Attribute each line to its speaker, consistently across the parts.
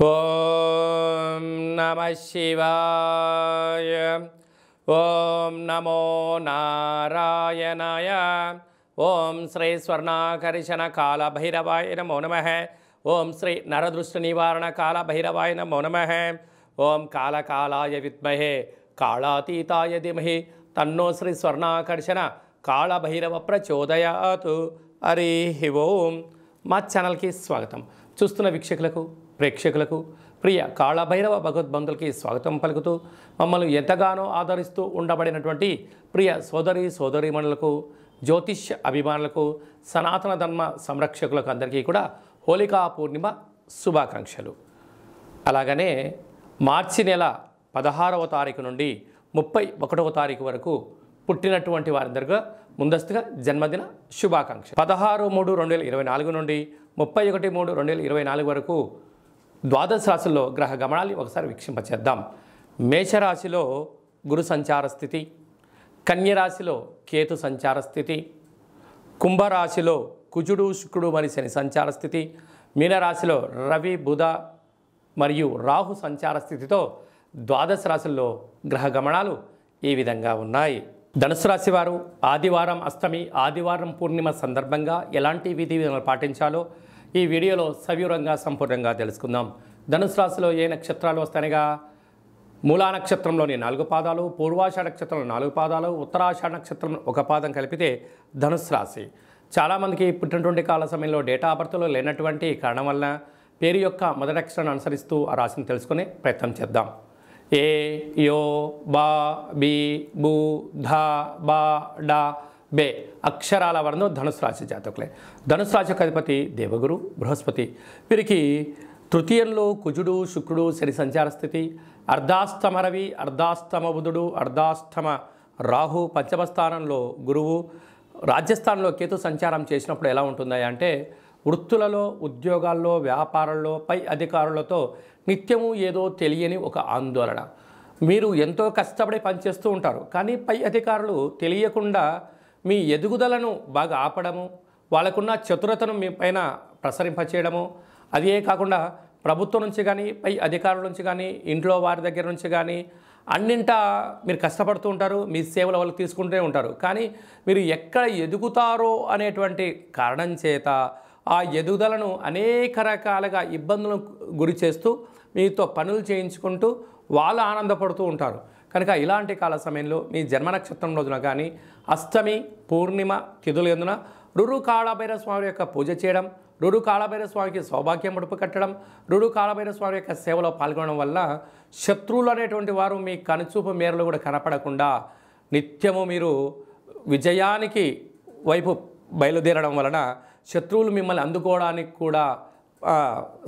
Speaker 1: ఓం నమః శివాయ. ఓం నమో నారాయణాయ. ఓం శ్రీ స్వర్ణాకర్షణ కాల భైరవాయ నమో నమః. ఓం శ్రీ నరదృష్టి నివారణ కాల భైరవాయ నమో నమః. ఓం కాళకాలాయ విద్మహే కాళాతీతాయ ధీమహి తన్నో శ్రీ స్వర్ణాకర్షణ కాళ భైరవ ప్రచోదయాత్. హరి ఓం. మా ఛానల్కి స్వాగతం. చూస్తున్న వీక్షకులకు, ప్రేక్షకులకు, ప్రియ కాళభైరవ భగవద్బంధులకి స్వాగతం పలుకుతూ మమ్మల్ని ఎంతగానో ఆదరిస్తూ ఉండబడినటువంటి ప్రియ సోదరీమణులకు, జ్యోతిష్య అభిమానులకు, సనాతన ధర్మ సంరక్షకులకు అందరికీ కూడా హోళికా పూర్ణిమ శుభాకాంక్షలు. అలాగనే మార్చి నెల 16వ తారీఖు నుండి 31వ తారీఖు వరకు పుట్టినటువంటి వారందరిగా ముందస్తుగా జన్మదిన శుభాకాంక్ష. 16/3/2024 నుండి 31/3/2024 వరకు ద్వాదశ రాశుల్లో గ్రహ గమనాలు ఒకసారి వీక్షింపచేద్దాం. మేషరాశిలో గురు సంచార స్థితి, కన్యరాశిలో కేతు సంచార స్థితి, కుంభరాశిలో కుజుడు శుక్రుడు మరియు శని సంచార స్థితి, మీనరాశిలో రవి బుధ మరియు రాహు సంచార స్థితితో ద్వాదశ రాశుల్లో గ్రహ గమనాలు ఈ విధంగా ఉన్నాయి. ధనుసు రాశి వారు ఆదివారం అష్టమి, ఆదివారం పూర్ణిమ సందర్భంగా ఎలాంటి విధి విధానాలు పాటించాలో ఈ వీడియోలో సవివరంగా సంపూర్ణంగా తెలుసుకుందాం. ధనుసు రాశిలో ఏ నక్షత్రాలు వస్తాయనగా మూలా నక్షత్రంలోని 4 పాదాలు, పూర్వాషాఢ నక్షత్రంలో 4 పాదాలు, ఉత్తరాషాఢ నక్షత్రం 1 పాదం కలిపితే ధనుసు రాశి. చాలామందికి పుట్టినటువంటి కాల సమయంలో డేటా ఆఫ్ బర్త్లో లేనటువంటి కారణం వలన పేరు యొక్క మొదటి అక్షరాన్ని అనుసరిస్తూ ఆ రాశిని తెలుసుకునే ప్రయత్నం చేద్దాం. ఏ, యో, బా, బి, బు, ధ, బా, డా, బే అక్షరాల వర్ణం ధనుసు రాశి జాతకులే. ధనుసు రాశి యొక్క అధిపతి దేవగురు బృహస్పతి. వీరికి తృతీయంలో కుజుడు శుక్రుడు శని సంచార స్థితి, అర్ధాష్టమ రవి, అర్ధాష్టమ బుధుడు, అర్ధాష్టమ రాహు, పంచమ స్థానంలో గురువు, రాజ్యస్థానంలో కేతు సంచారం చేసినప్పుడు ఎలా ఉంటుందా అంటే వృత్తులలో, ఉద్యోగాల్లో, వ్యాపారాల్లో పై అధికారులతో నిత్యము ఏదో తెలియని ఒక ఆందోళన. మీరు ఎంతో కష్టపడి పనిచేస్తూ ఉంటారు, కానీ పై అధికారులు తెలియకుండా మీ ఎదుగుదలను బాగా ఆపడము, వాళ్ళకున్న చతురతను మీ పైన ప్రసరింపచేయడము, అదే కాకుండా ప్రభుత్వం నుంచి కానీ, పై అధికారుల నుంచి కానీ, ఇంట్లో వారి దగ్గర నుంచి కానీ అన్నింటా మీరు కష్టపడుతూ ఉంటారు, మీ సేవలు వాళ్ళు తీసుకుంటూనే ఉంటారు. కానీ మీరు ఎక్కడ ఎదుగుతారో అనేటువంటి కారణం చేత ఆ ఎదుగుదలను అనేక రకాలుగా ఇబ్బందులకు గురి చేస్తూ మీతో పనులు చేయించుకుంటూ వాళ్ళు ఆనందపడుతూ ఉంటారు. కనుక ఇలాంటి కాల సమయంలో మీ జన్మ నక్షత్రం రోజున కానీ అష్టమి పూర్ణిమ తిథుల యందున రురు కాళభైరవ స్వామి యొక్క పూజ చేయడం, రురు కాళభైరవ స్వామికి సౌభాగ్యం ముడుపు కట్టడం, రురు కాళభైరవ స్వామి యొక్క సేవలో పాల్గొనడం వల్ల శత్రువులు అనేటువంటి వారు మీ కనుచూపు మేరలు కూడా కనపడకుండా నిత్యము మీరు విజయానికి వైపు బయలుదేరడం వలన శత్రువులు మిమ్మల్ని అందుకోవడానికి కూడా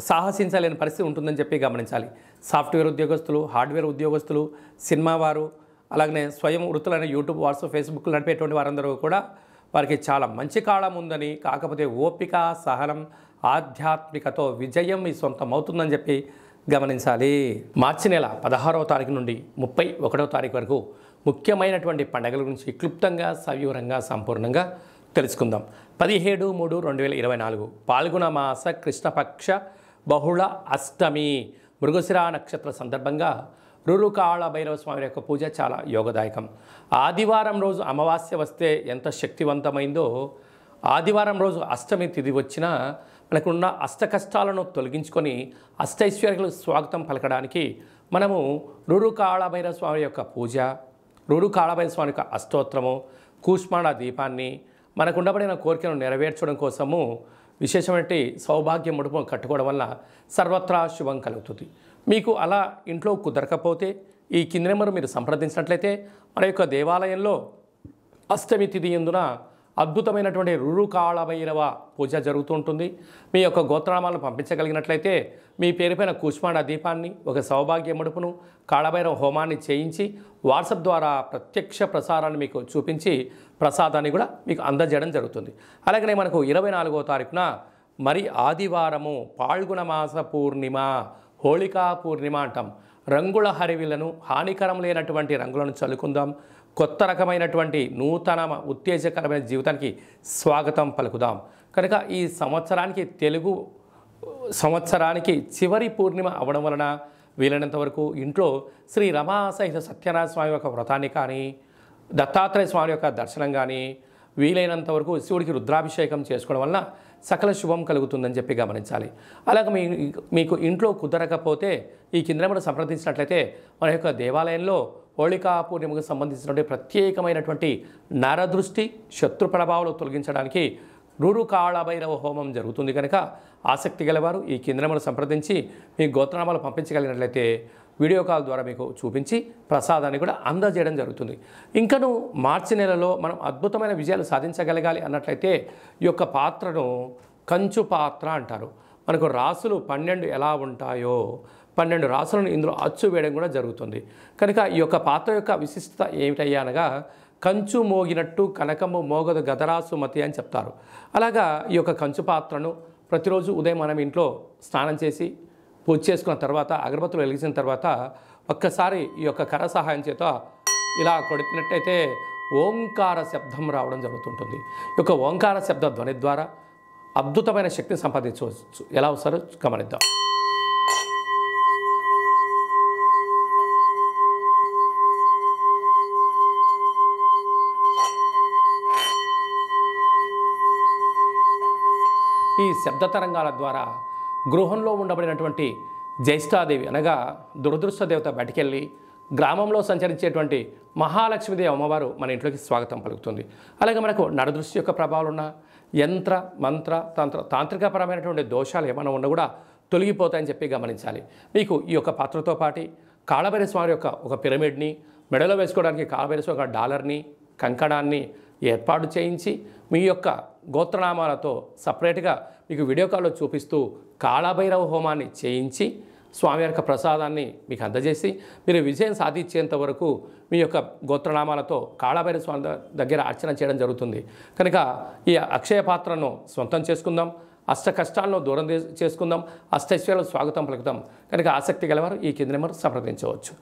Speaker 1: సాహసించలేని పరిస్థితి ఉంటుందని చెప్పి గమనించాలి. సాఫ్ట్వేర్ ఉద్యోగస్తులు, హార్డ్వేర్ ఉద్యోగస్తులు, సినిమా వారు, అలాగనే స్వయం వృత్తులైన యూట్యూబ్, వాట్సాప్, ఫేస్బుక్ నడిపేటువంటి వారందరూ కూడా వారికి చాలా మంచి కాలం ఉందని, కాకపోతే ఓపిక, సహనం, ఆధ్యాత్మికతో విజయం మీ సొంతమవుతుందని చెప్పి గమనించాలి. మార్చి నెల 16వ తారీఖు నుండి 31వ తారీఖు వరకు ముఖ్యమైనటువంటి పండుగల గురించి క్లుప్తంగా, సవివరంగా, సంపూర్ణంగా తెలుసుకుందాం. 17/3/2024 పాల్గొన మాస కృష్ణపక్ష బహుళ అష్టమి మృగశిర నక్షత్ర సందర్భంగా రురు కాళభైరవ స్వామి యొక్క పూజ చాలా యోగదాయకం. ఆదివారం రోజు అమావాస్య వస్తే ఎంత శక్తివంతమైందో, ఆదివారం రోజు అష్టమి తిథి వచ్చినా మనకున్న అష్ట కష్టాలను తొలగించుకొని అష్టైశ్వర్యాలకు స్వాగతం పలకడానికి మనము రురు కాళభైరవ స్వామి యొక్క పూజ, రురు కాళభైరవ స్వామి యొక్క అష్టోత్తరము, కూష్మాండ దీపాన్ని మనకు ఉండబడిన కోరికను నెరవేర్చడం కోసము విశేషమైన సౌభాగ్య ముడుపు కట్టుకోవడం వల్ల సర్వత్రా శుభం కలుగుతుంది. మీకు అలా ఇంట్లో కుదరకపోతే ఈ కింది నెంబరు మీరు సంప్రదించినట్లయితే మన యొక్క దేవాలయంలో అష్టమి తిథి యందున అద్భుతమైనటువంటి రురు కాళభైరవ పూజ జరుగుతూ ఉంటుంది. మీ యొక్క గోత్రనామాలను పంపించగలిగినట్లయితే మీ పేరుపైన కూష్మాండ దీపాన్ని, ఒక సౌభాగ్య ముడుపును, కాళభైరవ హోమాన్ని చేయించి వాట్సాప్ ద్వారా ప్రత్యక్ష ప్రసారాన్ని మీకు చూపించి ప్రసాదాన్ని కూడా మీకు అందజేయడం జరుగుతుంది. అలాగనే మనకు 24వ తారీఖున మరి ఆదివారము పాల్గొన మాస పూర్ణిమ, హోళికా పూర్ణిమ అంటాం. రంగుల హరివిలను, హానికరం లేనటువంటి రంగులను చల్లుకుందాం. కొత్త రకమైనటువంటి నూతన ఉత్తేజకరమైన జీవితానికి స్వాగతం పలుకుదాం. కనుక ఈ సంవత్సరానికి తెలుగు సంవత్సరానికి చివరి పూర్ణిమ అవ్వడం వలన వీలైనంత వరకు ఇంట్లో శ్రీ రమా సహిత సత్యనారాయణ స్వామి యొక్క వ్రతాన్ని కానీ, దత్తాత్రేయ స్వామి యొక్క దర్శనం కానీ, వీలైనంత వరకు శివుడికి రుద్రాభిషేకం చేసుకోవడం వలన సకల శుభం కలుగుతుందని చెప్పి గమనించాలి. అలాగే మీకు ఇంట్లో కుదరకపోతే ఈ కింద నెంబర్ సంప్రదించినట్లయితే మన యొక్క దేవాలయంలో హోళికా పూర్ణిమకు సంబంధించినటువంటి ప్రత్యేకమైనటువంటి నరదృష్టి శత్రు ప్రభావాలు తొలగించడానికి రూరు కాళభైరవ హోమం జరుగుతుంది కనుక ఆసక్తి గలవారు ఈ కింద నెంబర్ సంప్రదించి మీ గోత్రనామాలు పంపించగలిగినట్లయితే వీడియో కాల్ ద్వారా మీకు చూపించి ప్రసాదాన్ని కూడా అందజేయడం జరుగుతుంది. ఇంకను మార్చి నెలలో మనం అద్భుతమైన విజయాలు సాధించగలగాలి అన్నట్లయితే ఈ యొక్క పాత్రను కంచు పాత్ర అంటారు. మనకు రాసులు 12 ఎలా ఉంటాయో 12 రాసులను ఇందులో అచ్చు వేయడం కూడా జరుగుతుంది. కనుక ఈ యొక్క పాత్ర యొక్క విశిష్టత ఏమిటయ్యా అనగా కంచు మోగినట్టు కనకము మోగదు గదరాసు మతి అని చెప్తారు. అలాగా ఈ యొక్క కంచు పాత్రను ప్రతిరోజు ఉదయం మనం ఇంట్లో స్నానం చేసి పూజ చేసుకున్న తర్వాత అగరబత్తులు వెలిగించిన తర్వాత ఒక్కసారి ఈ యొక్క కర సహాయం చేత ఇలా కొట్టినట్టయితే ఓంకార శబ్దం రావడం జరుగుతుంటుంది. ఈ యొక్క ఓంకార శబ్ద ధ్వని ద్వారా అద్భుతమైన శక్తిని సంపాదించవచ్చు. ఎలా వస్తారో గమనిద్దాం. ఈ శబ్ద తరంగాల ద్వారా గృహంలో ఉండబడినటువంటి జ్యేష్ఠాదేవి అనగా దురదృష్ట దేవత బయటికెళ్ళి గ్రామంలో సంచరించేటువంటి మహాలక్ష్మీదేవి అమ్మవారు మన ఇంట్లోకి స్వాగతం పలుకుతుంది. అలాగే మనకు నరదృష్టి యొక్క ప్రభావాలు ఉన్న యంత్ర మంత్ర తాంత్రికపరమైనటువంటి దోషాలు ఏమైనా ఉన్నా కూడా తొలగిపోతాయని చెప్పి గమనించాలి. మీకు ఈ యొక్క పాత్రతో పాటు కాళభైరవ స్వామి యొక్క ఒక పిరమిడ్ని, మెడలో వేసుకోవడానికి కాళభైరవ స్వామి ఒక డాలర్ని, కంకణాన్ని ఏర్పాటు చేయించి మీ యొక్క గోత్రనామాలతో సపరేట్గా మీకు వీడియో కాల్లో చూపిస్తూ కాళభైరవ హోమాన్ని చేయించి స్వామి యొక్క ప్రసాదాన్ని మీకు అందజేసి మీరు విజయం సాధించేంత వరకు మీ యొక్క గోత్రనామాలతో కాళభైరవ స్వామి దగ్గర అర్చన చేయడం జరుగుతుంది. కనుక ఈ అక్షయ పాత్రను సొంతం చేసుకుందాం, అష్ట కష్టాలను దూరం చేసుకుందాం, అష్టైశ్వర్యాలకు స్వాగతం పలుకుదాం. కనుక ఆసక్తి గలవారు ఈ కింద నెంబర్ సంప్రదించవచ్చు.